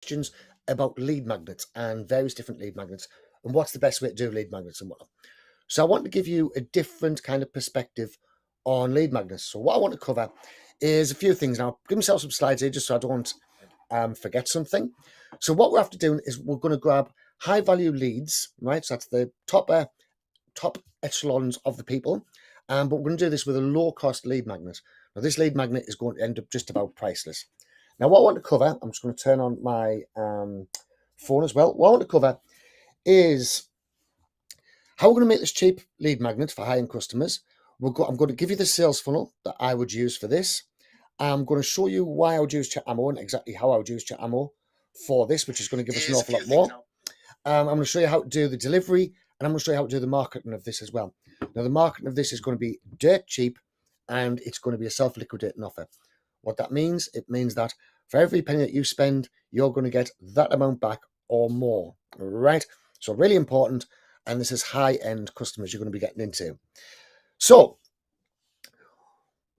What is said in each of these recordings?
questions about lead magnets and various different lead magnets and what's the best way to do lead magnets and whatnot. So I want to give you a different kind of perspective on lead magnets. So what I want to cover is a few things. Now, give myself some slides here just so I don't forget something. So what we're after doing is we're going to grab high value leads, right? So that's the top echelons of the people. But we're going to do this with a low cost lead magnet. Now this lead magnet is going to end up just about priceless. Now what I want to cover, I'm just going to turn on my phone as well. What I want to cover is how we're going to make this cheap lead magnet for high-end customers. I'm going to give you the sales funnel that I would use for this. I'm going to show you why I would use Chatammo and exactly how I would use Chatammo for this, which is going to give us an awful lot more. I'm going to show you how to do the delivery, and I'm going to show you how to do the marketing of this as well. Now, the marketing of this is going to be dirt cheap, and it's going to be a self-liquidating offer. What that means, it means that for every penny that you spend, you're going to get that amount back or more, right? So really important, and this is high-end customers you're going to be getting into. So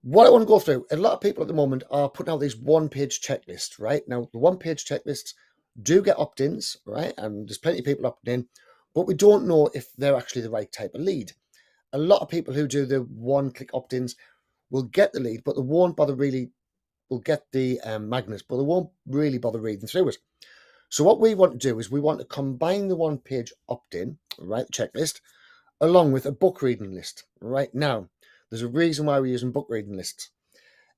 what I want to go through, a lot of people at the moment are putting out these one-page checklists, right? Now, the one-page checklists do get opt-ins, right? And there's plenty of people opting in, but we don't know if they're actually the right type of lead. A lot of people who do the one-click opt-ins will get the lead, but they won't bother really, will get the magnets, but they won't really bother reading through it. So what we want to do is we want to combine the one-page opt-in, right, the checklist, along with a book reading list. Right now, there's a reason why we're using book reading lists,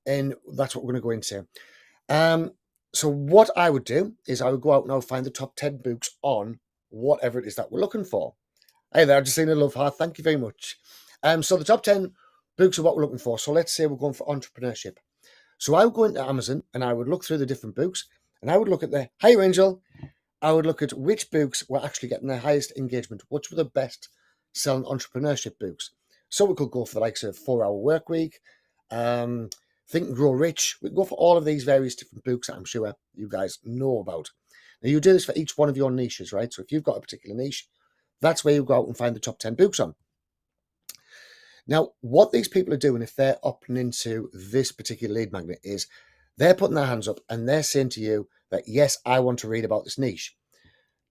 and that's what we're going to go into. So what I would do is I would go out and I would find the top 10 books on whatever it is that we're looking for. Hey there, I've just seen a love heart. Thank you very much. So the top 10 books are what we're looking for. So let's say we're going for entrepreneurship. So I would go into Amazon and I would look through the different books, and I would look at the, hey Angel, I would look at which books were actually getting the highest engagement, which were the best selling entrepreneurship books. So we could go for the likes of 4 Hour Work Week, Think and Grow Rich. We can go for all of these various different books that I'm sure you guys know about. Now you do this for each one of your niches, right? So if you've got a particular niche, that's where you go out and find the top 10 books on. Now, what these people are doing, if they're opting into this particular lead magnet, is they're putting their hands up and they're saying to you that, yes, I want to read about this niche.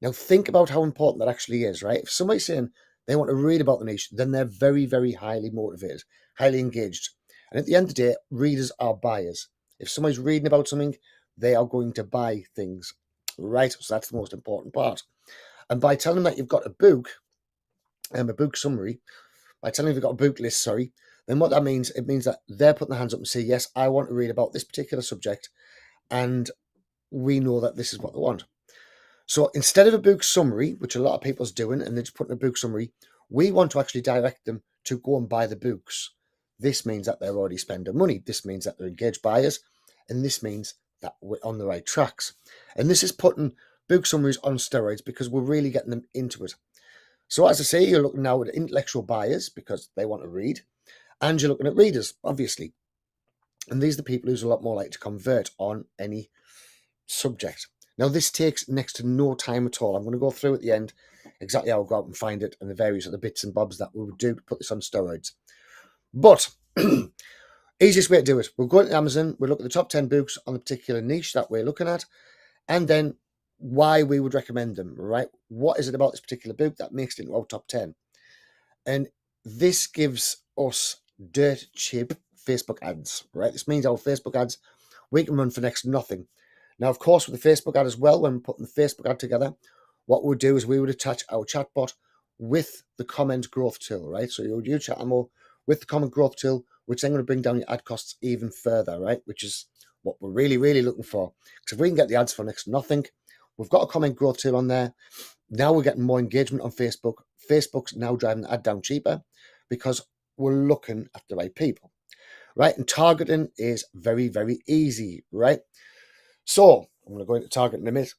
Now, think about how important that actually is, right? If somebody's saying they want to read about the niche, then they're very, very highly motivated, highly engaged. And at the end of the day, readers are buyers. If somebody's reading about something, they are going to buy things, right? So that's the most important part. And by telling them that you've got a book summary, by telling them you've got a book list, then what that means, it means that they're putting their hands up and say, yes, I want to read about this particular subject, and we know that this is what they want. So instead of a book summary, which a lot of people's doing, and they're just putting a book summary, we want to actually direct them to go and buy the books. This means that they're already spending money. This means that they're engaged buyers, and this means that we're on the right tracks. And this is putting book summaries on steroids because we're really getting them into it. So as I say, you're looking now at intellectual buyers because they want to read, and you're looking at readers, obviously. And these are the people who's a lot more likely to convert on any subject. Now, this takes next to no time at all. I'm going to go through at the end exactly how I'll go out and find it and the various other bits and bobs that we would do to put this on steroids. But easiest way to do it, we'll go to Amazon, we'll look at the top 10 books on the particular niche that we're looking at, and then why we would recommend them, right? What is it about this particular book that makes it into our top 10? And this gives us dirt cheap Facebook ads, right? This means our Facebook ads, we can run for next to nothing. Now, of course, with the Facebook ad as well, when we're putting the Facebook ad together, what we'll do is we would attach our chatbot with the comment growth tool, right? So you would use Chatammo with the comment growth tool, which then going to bring down your ad costs even further, right? Which is what we're really, really looking for. Because if we can get the ads for next to nothing, we've got a comment growth tool on there. Now we're getting more engagement on Facebook. Facebook's now driving the ad down cheaper because we're looking at the right people, right? And targeting is very, very easy, right? So I'm going to go into targeting in a minute.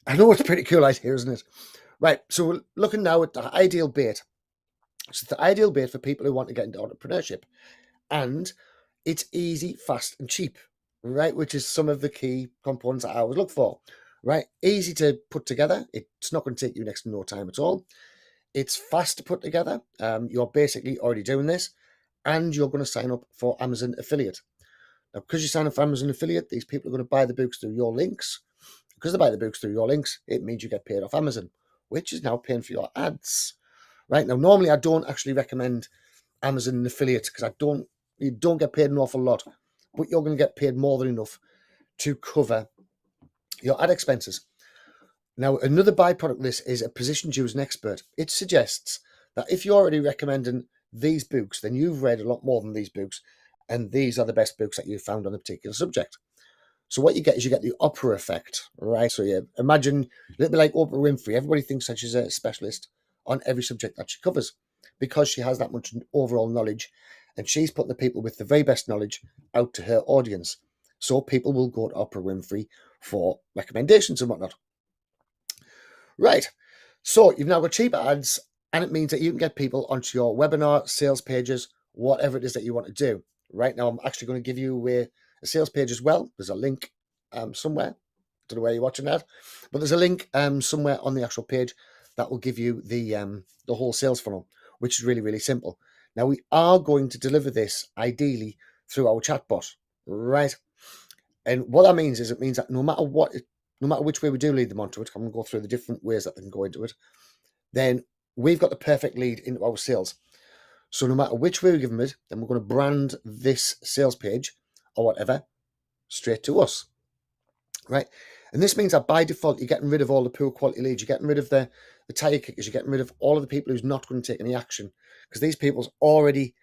I know it's pretty cool out here, isn't it? Right, so we're looking now at the ideal bait. So the ideal bait for people who want to get into entrepreneurship. And it's easy, fast, and cheap, right? Which is some of the key components that I always look for, right? Easy to put together. It's not going to take you next to no time at all. It's fast to put together. You're basically already doing this, and you're going to sign up for Amazon affiliate. Now, because you sign up for Amazon affiliate, these people are going to buy the books through your links. because they buy the books through your links, it means you get paid off Amazon, which is now paying for your ads. Right now, normally I don't actually recommend Amazon affiliates because you don't get paid an awful lot, but you're going to get paid more than enough to cover your ad expenses. Now, another byproduct of this is it positions you as an expert. It suggests that if you're already recommending these books, then you've read a lot more than these books, and these are the best books that you've found on a particular subject. So what you get is you get the Oprah effect, right? So you imagine a little bit like Oprah Winfrey. Everybody thinks that she's a specialist on every subject that she covers because she has that much overall knowledge, and she's putting the people with the very best knowledge out to her audience. So people will go to Oprah Winfrey for recommendations and whatnot. Right. So you've now got cheaper ads, and it means that you can get people onto your webinar, sales pages, whatever it is that you want to do. Right now, I'm actually going to give you a sales page as well. There's a link somewhere. Don't know where you're watching that, but there's a link somewhere on the actual page that will give you the whole sales funnel, which is really, really simple. Now, we are going to deliver this ideally through our chatbot, right? And what that means is it means that no matter which way we do lead them onto it, I'm going to go through the different ways that they can go into it, then we've got the perfect lead into our sales. So no matter which way we give them it, then we're going to brand this sales page or whatever straight to us, right? And this means that by default, you're getting rid of all the poor quality leads. You're getting rid of the tire kickers. You're getting rid of all of the people who's not going to take any action because these people's already,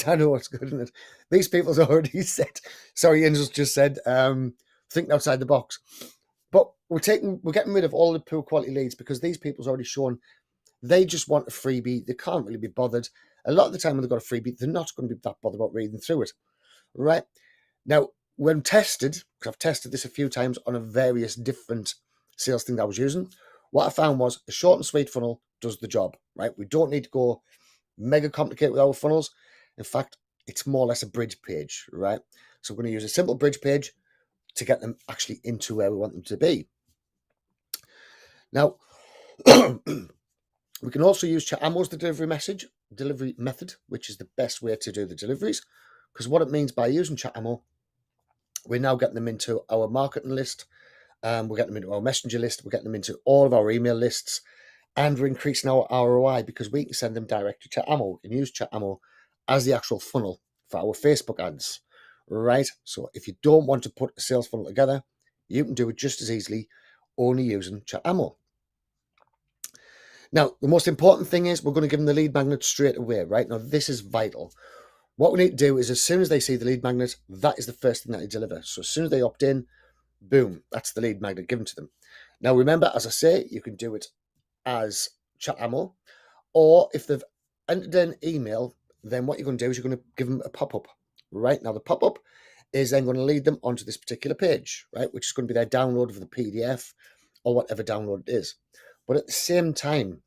I know what's good, isn't it? These people's already said, sorry, Angel's just said, thinking outside the box. But we're getting rid of all the poor quality leads because these people's already shown they just want a freebie. They can't really be bothered. A lot of the time when they've got a freebie, they're not going to be that bothered about reading through it, right? Now, when tested, because I've tested this a few times on a various different sales things I was using, what I found was a short and sweet funnel does the job, right? We don't need to go mega complicated with our funnels. In fact, it's more or less a bridge page, right? So we're going to use a simple bridge page to get them actually into where we want them to be. Now, we can also use Chatammo as the delivery method, which is the best way to do the deliveries. Because what it means by using Chatammo, we're now getting them into our marketing list, we're getting them into our messenger list, we're getting them into all of our email lists, and we're increasing our ROI because we can send them direct to Chatammo. We can use Chatammo as the actual funnel for our Facebook ads, right? So if you don't want to put a sales funnel together, you can do it just as easily only using Chatammo. Now, the most important thing is we're going to give them the lead magnet straight away, right? Now, this is vital. What we need to do is as soon as they see the lead magnet, that is the first thing that they deliver. So as soon as they opt in, boom, that's the lead magnet given to them. Now, remember, as I say, you can do it as Chatammo, or if they've entered an email, then what you're going to do is you're going to give them a pop-up, right? Now, the pop-up is then going to lead them onto this particular page, right? Which is going to be their download of the PDF or whatever download it is. But at the same time,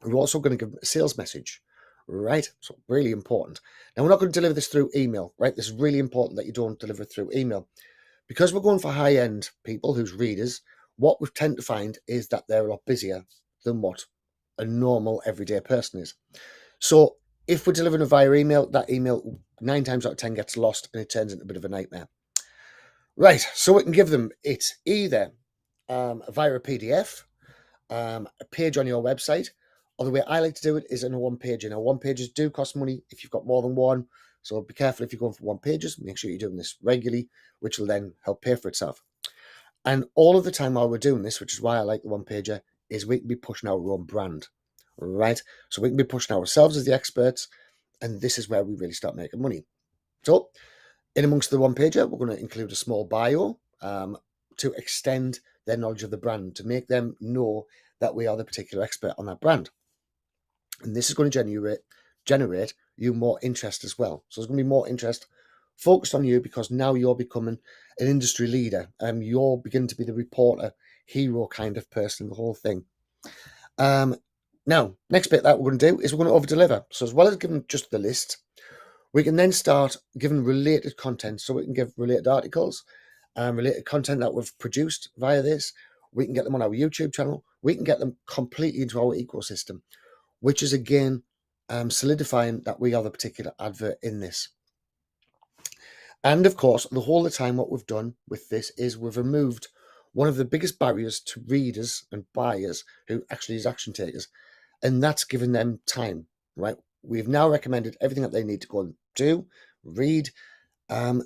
we're also going to give them a sales message, right? So really important. Now, we're not going to deliver this through email, right? This is really important that you don't deliver it through email. Because we're going for high-end people who's readers, what we tend to find is that they're a lot busier than what a normal everyday person is. So if we're delivering it via email, that email 9 times out of 10 gets lost and it turns into a bit of a nightmare. Right, so we can give them it either via a PDF, a page on your website, or the way I like to do it is in a one page. Now, one pages do cost money if you've got more than one. So be careful if you're going for one pages. Make sure you're doing this regularly, which will then help pay for itself. And all of the time while we're doing this, which is why I like the one pager, is we can be pushing our own brand, right? So we can be pushing ourselves as the experts, and this is where we really start making money. So in amongst the one pager, we're going to include a small bio to extend their knowledge of the brand, to make them know that we are the particular expert on that brand. And this is going to generate you more interest as well. So there's going to be more interest focused on you because now you're becoming an industry leader. You're beginning to be the reporter, hero kind of person, the whole thing. Now, next bit that we're going to do is we're going to over-deliver. So as well as giving just the list, we can then start giving related content. So we can give related articles, related content that we've produced via this. We can get them on our YouTube channel. We can get them completely into our ecosystem, which is again solidifying that we are the particular advert in this. And of course, the whole of the time what we've done with this is we've removed one of the biggest barriers to readers and buyers who actually is action takers, and that's giving them time, right? We've now recommended everything that they need to go and do, read.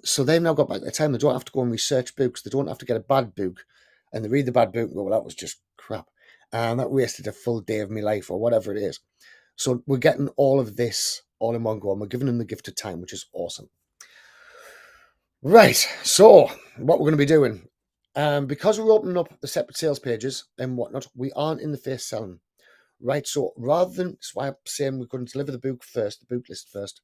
So they've now got back their time. They don't have to go and research books. They don't have to get a bad book and they read the bad book and go, well, that was just crap. That wasted a full day of my life or whatever it is. So we're getting all of this all in one go and we're giving them the gift of time, which is awesome. Right, so what we're going to be doing, because we're opening up the separate sales pages and whatnot, we aren't in the face selling, right? So rather than, that's why I'm saying we're going to deliver the book first, the book list first.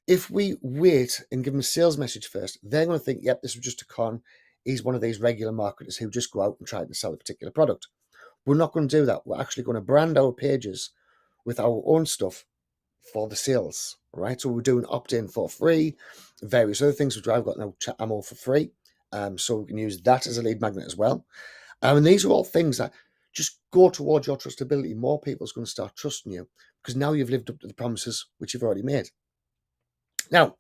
If we wait and give them a sales message first, they're going to think, yep, this was just a con. He's one of these regular marketers who just go out and try to sell a particular product. We're not going to do that. We're actually going to brand our pages with our own stuff for the sales, right? So we're doing opt-in for free, various other things, which I've got now Chatammo for free. So we can use that as a lead magnet as well. And these are all things that just go towards your trustability. More people's going to start trusting you because now you've lived up to the promises which you've already made. Now,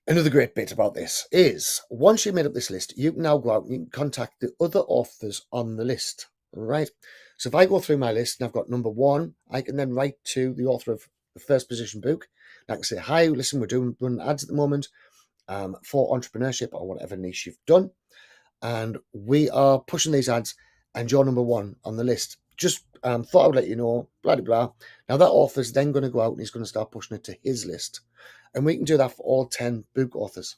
another great bit about this is once you've made up this list, you can now go out and you can contact the other authors on the list, right? So if I go through my list and I've got number 1, I can then write to the author of the first position book. I can say, hi, listen, we're running ads at the moment for entrepreneurship or whatever niche you've done. And we are pushing these ads and you're number 1 on the list. Just thought I would let you know, blah, blah, blah. Now that author's then going to go out and he's going to start pushing it to his list. And we can do that for all 10 book authors.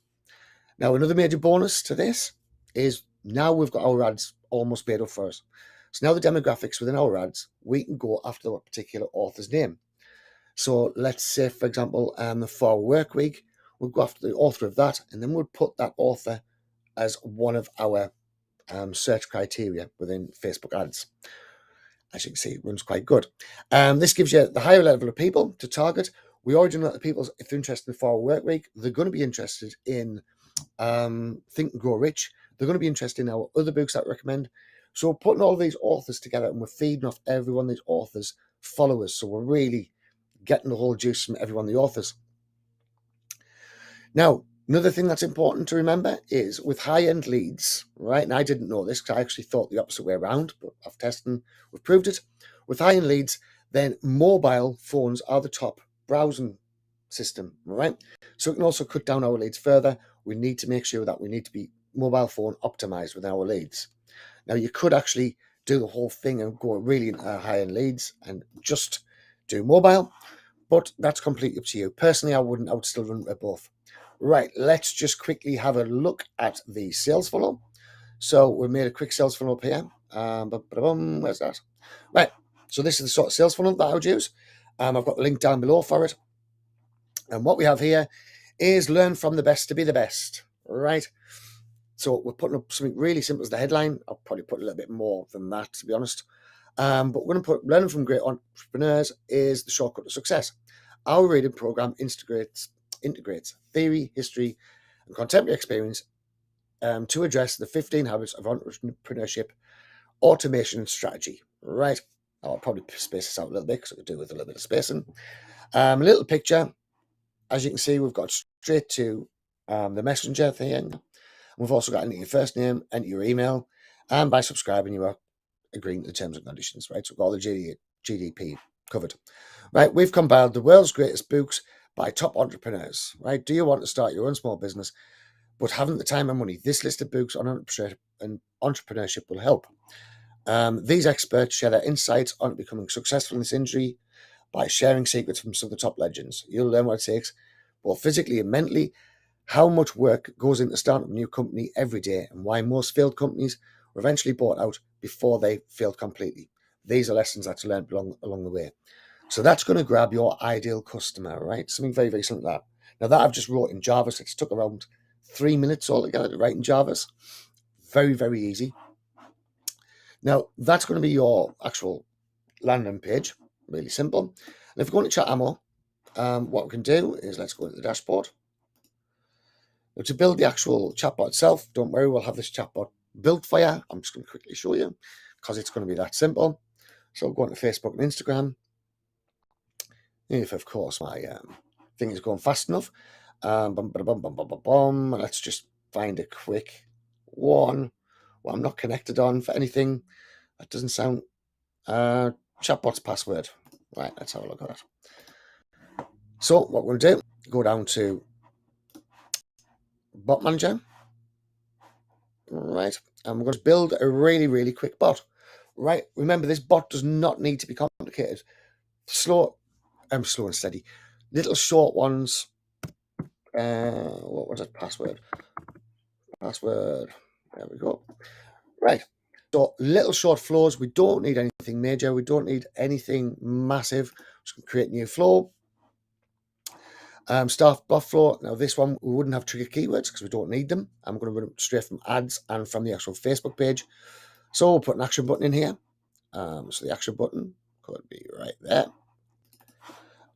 Now, another major bonus to this is now we've got our ads almost made up for us. So now the demographics within our ads, we can go after that particular author's name. So let's say, for example, the For Work Week, we'll go after the author of that, and then we'll put that author as one of our search criteria within Facebook ads. As you can see, it runs quite good. This gives you the higher level of people to target. We already know that the people, if they're interested in For Work Week, they're going to be interested in Think and Grow Rich. They're going to be interested in our other books that I recommend. So we're putting all these authors together and we're feeding off every one of these authors' followers. So we're really getting the whole juice from every one of the authors. Now, another thing that's important to remember is with high-end leads, right? And I didn't know this because I actually thought the opposite way around, but I've tested and we've proved it. With high-end leads, then mobile phones are the top browsing system, right? So it can also cut down our leads further. We need to make sure that we need to be mobile phone optimized with our leads. Now, you could actually do the whole thing and go really into high-end leads and just do mobile, but that's completely up to you. Personally, I wouldn't. I would still run with both. Right, let's just quickly have a look at the sales funnel. So we've made a quick sales funnel up here. Where's that? Right, so this is the sort of sales funnel that I would use. I've got the link down below for it. And what we have here is learn from the best to be the best, right? So we're putting up something really simple as the headline. I'll probably put a little bit more than that, to be honest. But we're going to put learning from great entrepreneurs is the shortcut to success. Our reading program integrates theory, history, and contemporary experience to address the 15 habits of entrepreneurship, automation, and strategy. Right. I'll probably space this out a little bit because I could do with a little bit of spacing. A little picture. As you can see, we've got straight to the messenger thing. We've also got enter your first name, enter your email, and by subscribing, you are agreeing to the terms and conditions, right? So we've got all the GDP covered. Right, we've compiled the world's greatest books by top entrepreneurs, right? Do you want to start your own small business but haven't the time and money? This list of books on entrepreneurship will help. These experts share their insights on becoming successful in this industry by sharing secrets from some of the top legends. You'll learn what it takes, both physically and mentally, how much work goes into starting a new company every day, and why most failed companies were eventually bought out before they failed completely. These are lessons that you learn along the way. So that's going to grab your ideal customer, right? Something very, very simple like that. Now that I've just wrote in Java, so it's took around 3 minutes altogether to write in Javas. Very, very easy. Now that's going to be your actual landing page. Really simple. And if we go into Chatammo, what we can do is let's go into the dashboard. Now, to build the actual chatbot itself, don't worry, we'll have this chatbot built for you. I'm just going to quickly show you because it's going to be that simple. So I'll go into Facebook and Instagram. If, of course, my thing is going fast enough. Let's just find a quick one. Well, I'm not connected on for anything. That doesn't sound... Chatbot's password. Right, let's have a look at that. So what we're going to do, go down to Bot Manager. Right, and we're going to build a really, really quick bot. Right, remember, this bot does not need to be complicated. Slow and steady. Little short ones. What was it? Password. There we go. Right. So little short flows. We don't need anything major. We don't need anything massive. Just going to create new flow. Start bot flow. Now this one we wouldn't have trigger keywords because we don't need them. I'm going to run it straight from ads and from the actual Facebook page. So we'll put an action button in here. So the action button could be right there.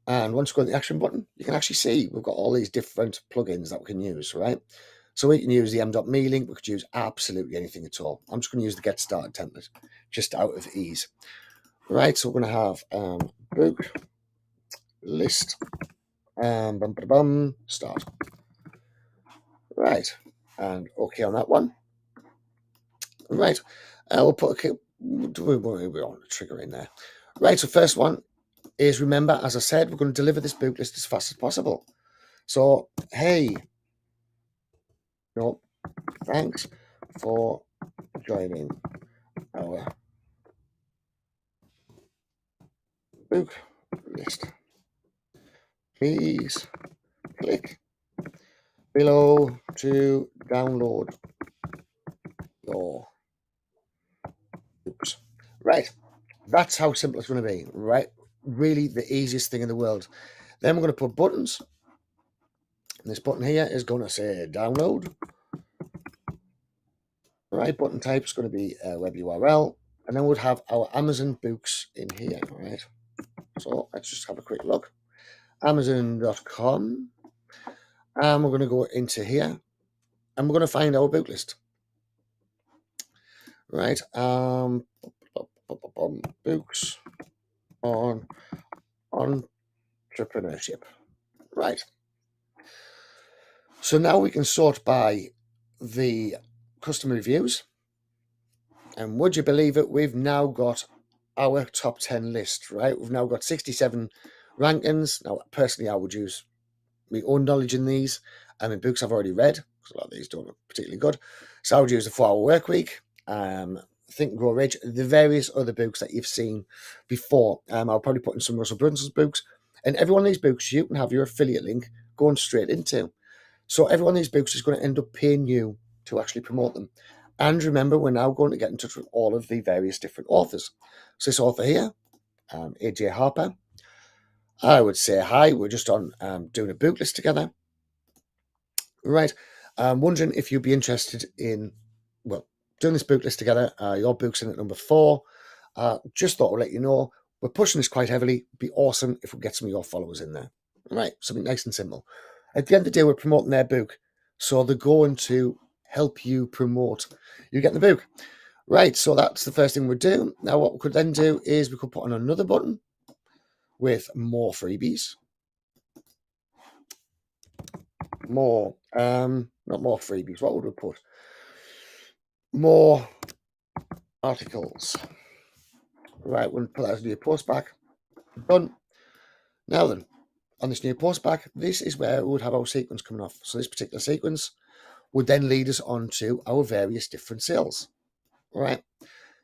And once we go to the action button, you can actually see we've got all these different plugins that we can use, right? So we can use the m.me link. We could use absolutely anything at all. I'm just going to use the get started template just out of ease. Right, so we're going to have book list start. Right, and okay on that one. Right, we'll put a trigger in there. Right, so first one is, remember, as I said, we're going to deliver this book list as fast as possible. So, hey, no, thanks for joining our book list. Please click below to download your books. Right, that's how simple it's going to be, right? Really the easiest thing in the world. Then we're going to put buttons. And this button here is going to say download. Right, button type is going to be a web URL. And then we'll have our Amazon books in here, right? So let's just have a quick look. Amazon.com. And we're going to go into here and we're going to find our book list. Right. Books on entrepreneurship. Right. So now we can sort by the customer reviews. And would you believe it? We've now got our top 10 list, right? We've now got 67 rankings. Now, personally, I would use my own knowledge in these. I mean, books I've already read, because a lot of these don't look particularly good. So I would use the 4-Hour Work Week, Think and Grow Rich, the various other books that you've seen before. I'll probably put in some Russell Brunson's books. And every one of these books, you can have your affiliate link going straight into. So every one of these books is going to end up paying you to actually promote them. And remember, we're now going to get in touch with all of the various different authors. So this author here, AJ Harper, I would say hi. We're just on doing a book list together. Right. I'm wondering if you'd be interested in, well, doing this book list together. Your book's in at number 4. Just thought I'd let you know. We're pushing this quite heavily. It'd be awesome if we get some of your followers in there. Right. Something nice and simple. At the end of the day, we're promoting their book. So they're going to help you promote you getting the book. Right. So that's the first thing we'd do. Now, what we could then do is we could put on another button with more freebies. More, not more freebies. What would we put? More articles. Right, we'll put that as a new post back. Done. Now then, on this new post back, this is where we would have our sequence coming off. So this particular sequence would then lead us on to our various different sales. All right.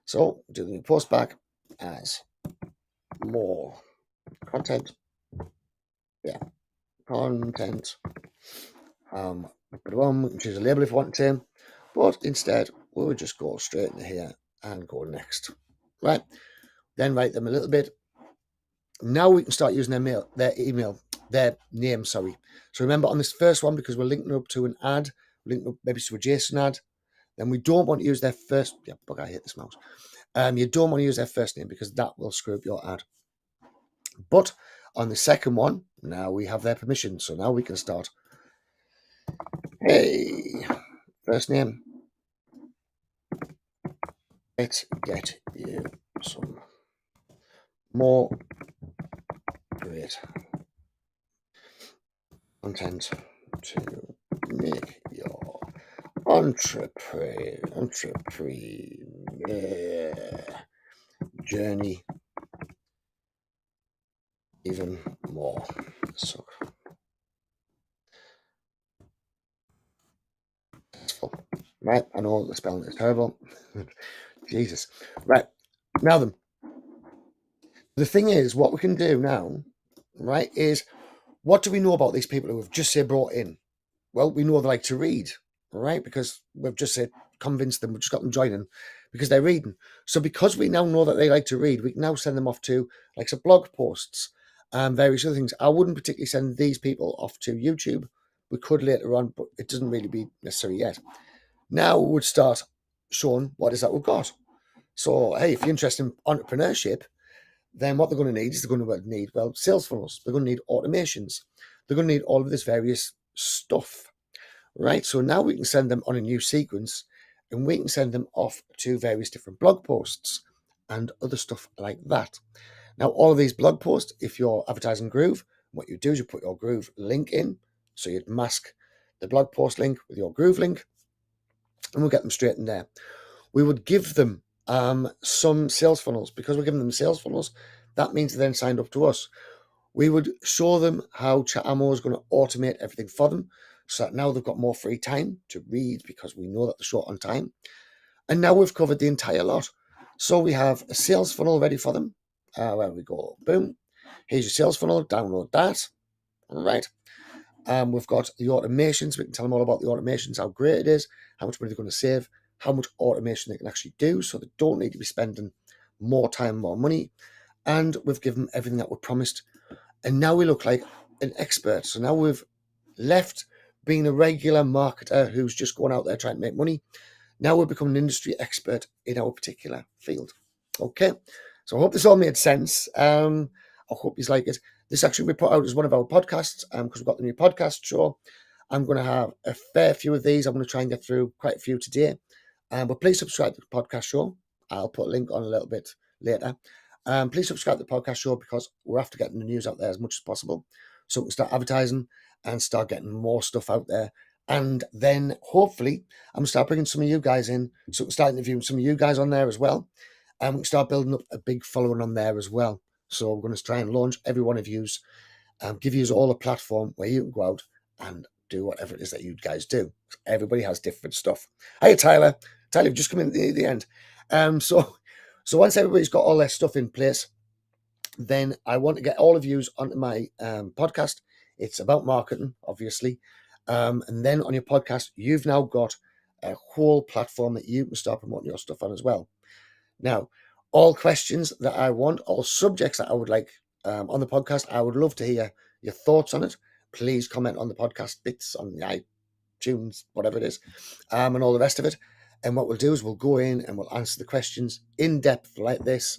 So do the new post back as more content. Yeah, content. We can choose a label if we want to, but instead we would just go straight into here and go next. Right. Then write them a little bit. Now we can start using their name, sorry. So remember on this first one, because we're linking up to an ad, linking up maybe to a JSON ad, then we don't want to use their first, I hit this mouse. You don't want to use their first name because that will screw up your ad. But on the second one, now we have their permission. So now we can start. Hey, first name. Let's get you some more great content to make your journey even more. So right, I know the spelling is terrible. Jesus. Right. Now then, the thing is, what we can do now, right, is what do we know about these people who have just say brought in? Well, we know they like to read, right? Because we've just said convinced them, we've just got them joining because they're reading. So because we now know that they like to read, we can now send them off to like some blog posts and various other things. I wouldn't particularly send these people off to YouTube. We could later on, but it doesn't really be necessary yet. Now we would start showing what is that we've got. So, hey, if you're interested in entrepreneurship, then what they're going to need is they're going to need, well, sales funnels. They're going to need automations. They're going to need all of this various stuff, right? So now we can send them on a new sequence and we can send them off to various different blog posts and other stuff like that. Now, all of these blog posts, if you're advertising Groove, what you do is you put your Groove link in. So you'd mask the blog post link with your Groove link and we'll get them straight in there. We would give them some sales funnels. Because we're giving them sales funnels, that means they're then signed up to us. We would show them how Chatammo is going to automate everything for them so that now they've got more free time to read because we know that they're short on time. And now we've covered the entire lot. So we have a sales funnel ready for them. Where we go, boom. Here's your sales funnel, download that. All right. We've got the automations. We can tell them all about the automations, how great it is, how much money they're going to save, how much automation they can actually do so they don't need to be spending more time, more money. And we've given them everything that we promised. And now we look like an expert. So now we've left being a regular marketer who's just going out there trying to make money. Now we've become an industry expert in our particular field. Okay. So I hope this all made sense. I hope you like it. This actually we put out as one of our podcasts because we've got the new podcast show. I'm going to have a fair few of these. I'm going to try and get through quite a few today. But please subscribe to the podcast show. I'll put a link on a little bit later. Please subscribe to the podcast show because we're after getting the news out there as much as possible so we can start advertising and start getting more stuff out there. And then hopefully I'm going to start bringing some of you guys in so we can start interviewing some of you guys on there as well. And we can start building up a big following on there as well. So we're going to try and launch every one of yous, give you all a platform where you can go out and do whatever it is that you guys do. Everybody has different stuff. Hey, Tyler. Tyler, you've just come in at the end. So once everybody's got all their stuff in place, then I want to get all of yous onto my podcast. It's about marketing, obviously. And then on your podcast, you've now got a whole platform that you can start promoting your stuff on as well. Now, all questions that I want, all subjects that I would like on the podcast, I would love to hear your thoughts on it. Please comment on the podcast bits on the iTunes, whatever it is, and all the rest of it. And what we'll do is we'll go in and we'll answer the questions in depth like this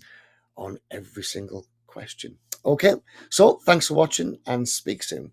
on every single question. Okay, so thanks for watching and speak soon.